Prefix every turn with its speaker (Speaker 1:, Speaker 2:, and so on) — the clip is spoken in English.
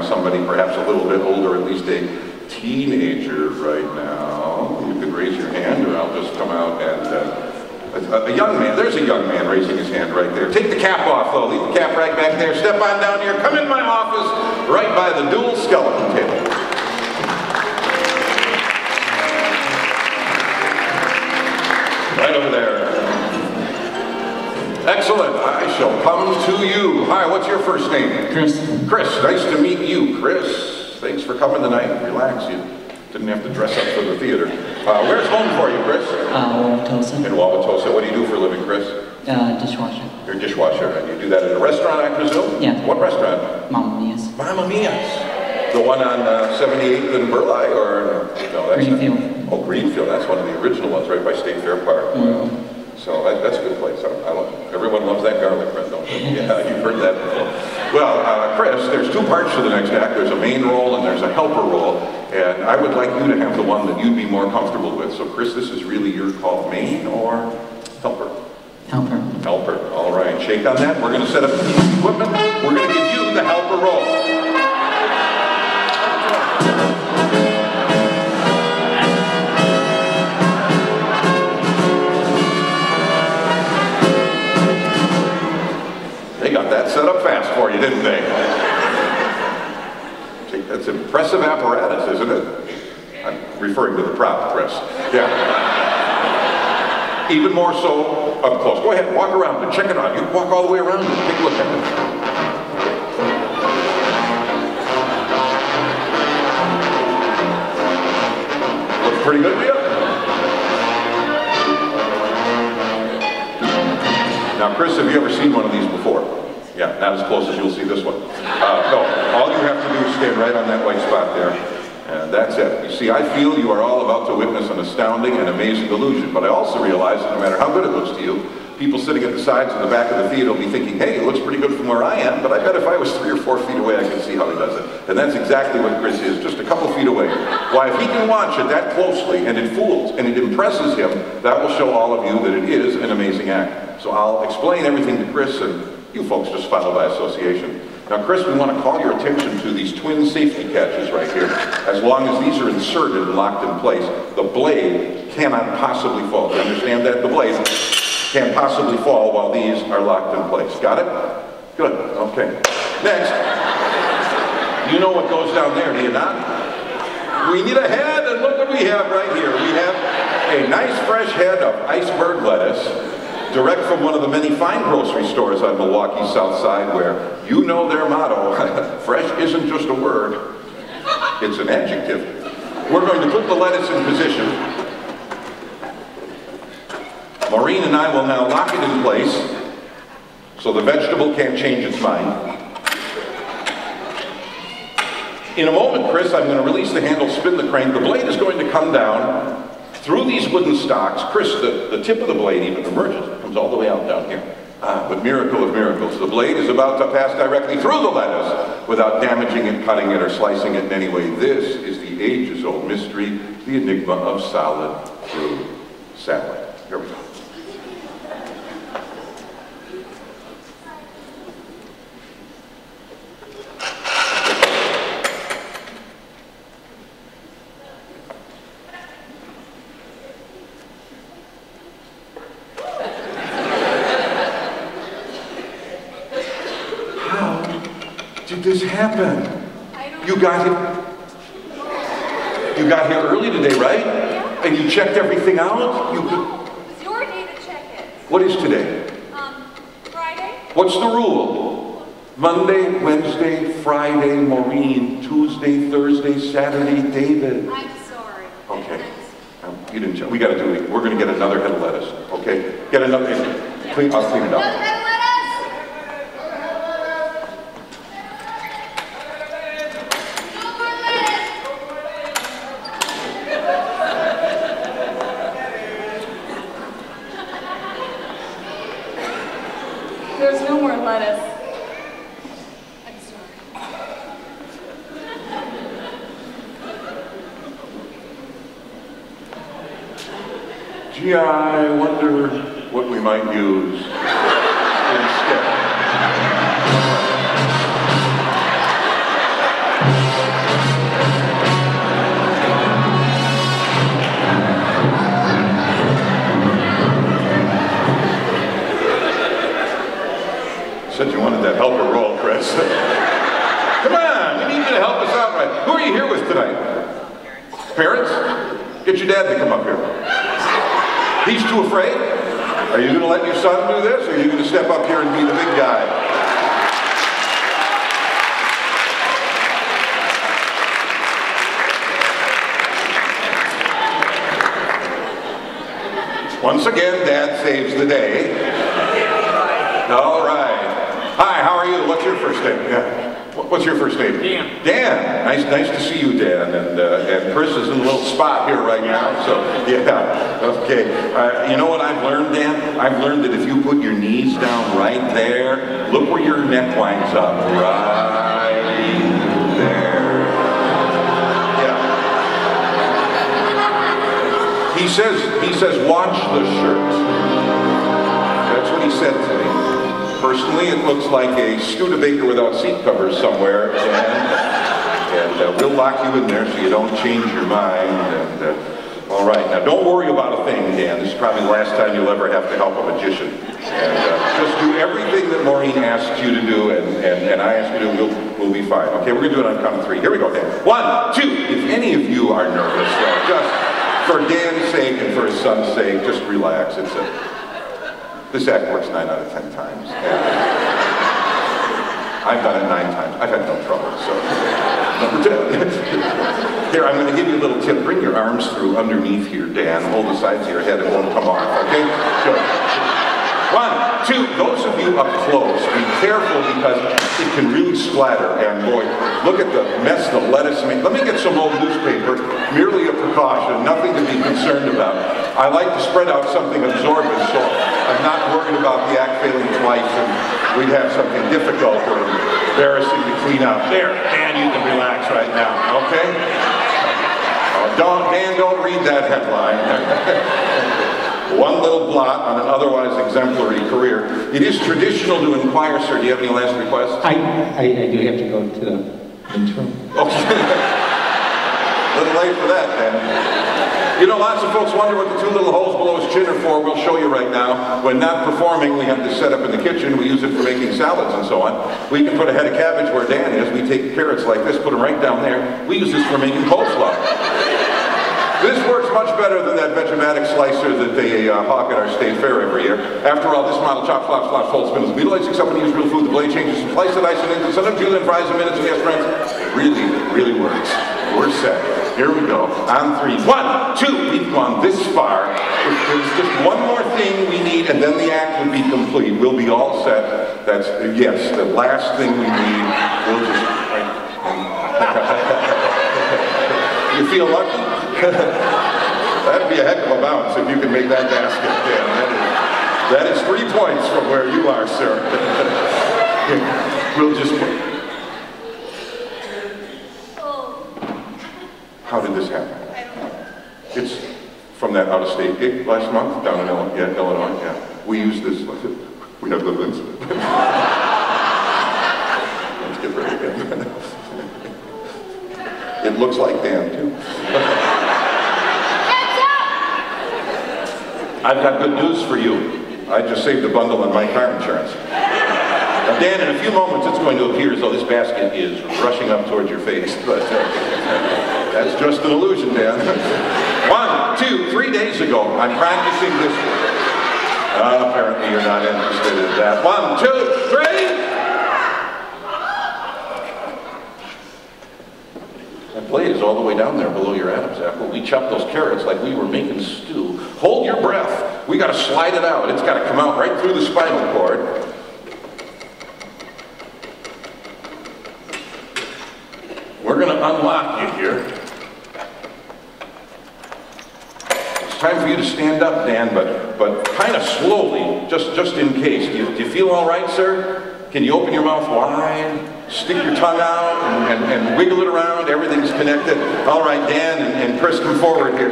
Speaker 1: have somebody perhaps a little bit older, at least a teenager right now. You could raise your hand, or I'll just come out and... a young man, there's a young man raising his hand right there. Take the cap off though, leave the cap right back there. Step on down here, come in my office, right by the dual skeleton table. Right over there. Excellent, I shall come to you. Hi, what's your first name?
Speaker 2: Chris.
Speaker 1: Chris, nice to meet you, Chris. Thanks for coming tonight. Relax, you didn't have to dress up for the theater. Where's home for you, Chris?
Speaker 2: Wauwatosa.
Speaker 1: In Wauwatosa. What do you do for a living, Chris?
Speaker 2: Dishwasher.
Speaker 1: You're a dishwasher, and you do that at a restaurant, I presume?
Speaker 2: Yeah.
Speaker 1: What restaurant?
Speaker 2: Mamma Mia's.
Speaker 1: Mamma Mia's. The one on 78th and Burleigh, or no? That's
Speaker 2: Greenfield.
Speaker 1: Not, oh, Greenfield. That's one of the original ones, right by State Fair Park. So that's a good place. Everyone loves that garlic bread, don't they? Yeah, you've heard that before. Well, Chris, there's two parts to the next act. There's a main role and there's a helper role. And I would like you to have the one that you'd be more comfortable with. So Chris, this is really your call. Main or helper?
Speaker 2: Helper.
Speaker 1: Helper. All right. Shake on that. We're going to set up the equipment. We're going to give you the helper role. They got that set up fast for you, didn't they? That's impressive apparatus, isn't it? I'm referring to the prop, Chris. Yeah. Even more so up close. Go ahead, walk around and check it out. You can walk all the way around and take a look at it. Looks pretty good to you? Now, Chris, have you ever seen one of these before? Yeah, not as close as you'll see this one. No, all you have to do is stand right on that white spot there, and that's it. You see, I feel you are all about to witness an astounding and amazing illusion, but I also realize that no matter how good it looks to you, people sitting at the sides and the back of the theater will be thinking, hey, it looks pretty good from where I am, but I bet if I was 3 or 4 feet away, I could see how he does it. And that's exactly what Chris is, just a couple feet away. Why, if he can watch it that closely, and it fools, and it impresses him, that will show all of you that it is an amazing act. So I'll explain everything to Chris, and you folks just follow by association. Now, Chris, we want to call your attention to these twin safety catches right here. As long as these are inserted and locked in place, the blade cannot possibly fall. You understand that? The blade can't possibly fall while these are locked in place. Got it? Good. Okay. Next. You know what goes down there, do you not? We need a head, and look what we have right here. We have a nice fresh head of iceberg lettuce, direct from one of the many fine grocery stores on Milwaukee's South Side, where you know their motto, fresh isn't just a word, it's an adjective. We're going to put the lettuce in position. Maureen and I will now lock it in place so the vegetable can't change its mind. In a moment, Chris, I'm going to release the handle, spin the crank. The blade is going to come down through these wooden stocks. Chris, the tip of the blade even emerges. It comes all the way out down here. But miracle of miracles, the blade is about to pass directly through the lettuce without damaging it, cutting it, or slicing it in any way. This is the ages-old mystery, the enigma of solid food salad. Here we go. Did this happen? You got here early today, right? Yeah. And you checked everything out?
Speaker 3: It was your day to check it.
Speaker 1: What is today?
Speaker 3: Friday.
Speaker 1: What's the rule? Monday, Wednesday, Friday, Maureen, Tuesday, Thursday, Saturday, David.
Speaker 3: I'm sorry.
Speaker 1: Okay. You didn't check. We got to do it. We're going to get another head of lettuce. Okay? Get another. Please, I'll clean it up.
Speaker 3: Another head of lettuce. There's no more lettuce. I'm sorry.
Speaker 1: Gee, I wonder what we might use instead. help her roll, Chris. Come on, we need you to help us out, right? Who are you here with tonight? Parents? Get your dad to come up here. He's too afraid? Are you going to let your son do this, or are you going to step up here and be the big guy? Once again, Dad saves the day. All right. Hi, how are you? What's your first name? Yeah. What's your first name?
Speaker 4: Dan.
Speaker 1: Dan. Nice to see you, Dan. And Chris is in a little spot here right now. So yeah. Okay. You know what I've learned, Dan? I've learned that if you put your knees down right there, look where your neck winds up. Right there. Yeah. He says, watch the shirt. That's what he said to me. Personally, it looks like a Studebaker without seat covers somewhere, and we'll lock you in there so you don't change your mind. And all right, now don't worry about a thing, Dan. This is probably the last time you'll ever have to help a magician. And just do everything that Maureen asks you to do, and I ask you to do. We'll be fine. Okay, we're gonna do it on count of 3. Here we go, Dan. 1, 2. If any of you are nervous, just for Dan's sake and for his son's sake, just relax. This act works 9 out of 10 times. I've done it 9 times. I've had no trouble, so. Number 2. Here, I'm going to give you a little tip. Bring your arms through underneath here, Dan. Hold the sides of your head. It won't come off, okay? Good. 1, 2. Those of you up close, be careful because it can really splatter. And boy, look at the mess the lettuce made. Let me get some old newspaper. Merely a precaution. Nothing to be concerned about. I like to spread out something absorbent, so I'm not worried about the act failing twice and we'd have something difficult or embarrassing to clean up. There, Dan, you can relax right now, okay? Dan, don't read that headline. One little blot on an otherwise exemplary career. It is traditional to inquire, sir. Do you have any last requests?
Speaker 4: I do have to go to the interim.
Speaker 1: Okay. A little late for that, Dan. You know, lots of folks wonder what the 2 little holes below his chin are for. We'll show you right now. When not performing, we have this set up in the kitchen. We use it for making salads and so on. We can put a head of cabbage where Dan is. We take carrots like this, put them right down there. We use this for making coleslaw. This works much better than that Vegematic slicer that they hawk at our state fair every year. After all, this model chops, flops, flops, folds, spins, mutilates, except when you use real food. The blade changes from slice it, ice it into, sometimes julienne fries in minutes, and yes, friends, it really works. We're set. Here we go. On 3. 1, 2. We've gone this far. There's just one more thing we need, and then the act would be complete. We'll be all set. That's, yes, the last thing we need. We'll just... You feel lucky? That'd be a heck of a bounce if you can make that basket. Yeah, that is 3 points from where you are, sir. We'll just... How did this happen?
Speaker 3: I don't know.
Speaker 1: It's from that out-of-state gig last month down in Illinois. Yeah. We use this. We have little incident. Let's get ready again. It looks like Dan too. I've got good news for you. I just saved a bundle on my car insurance. Now, Dan, in a few moments it's going to appear as though this basket is rushing up towards your face, but that's just an illusion, Dan. 1, 2, 3 days ago, I'm practicing this. Apparently you're not interested in that. 1, 2, 3! That blade is all the way down there below your Adam's apple. We chopped those carrots like we were making stew. Hold your breath. We got to slide it out. It's got to come out right through the spinal cord. We're going to unlock you here. It's time for you to stand up, Dan, but kind of slowly, just in case. Do you feel all right, sir? Can you open your mouth wide? Stick your tongue out and wiggle it around. Everything's connected. All right, Dan and Chris, come forward here.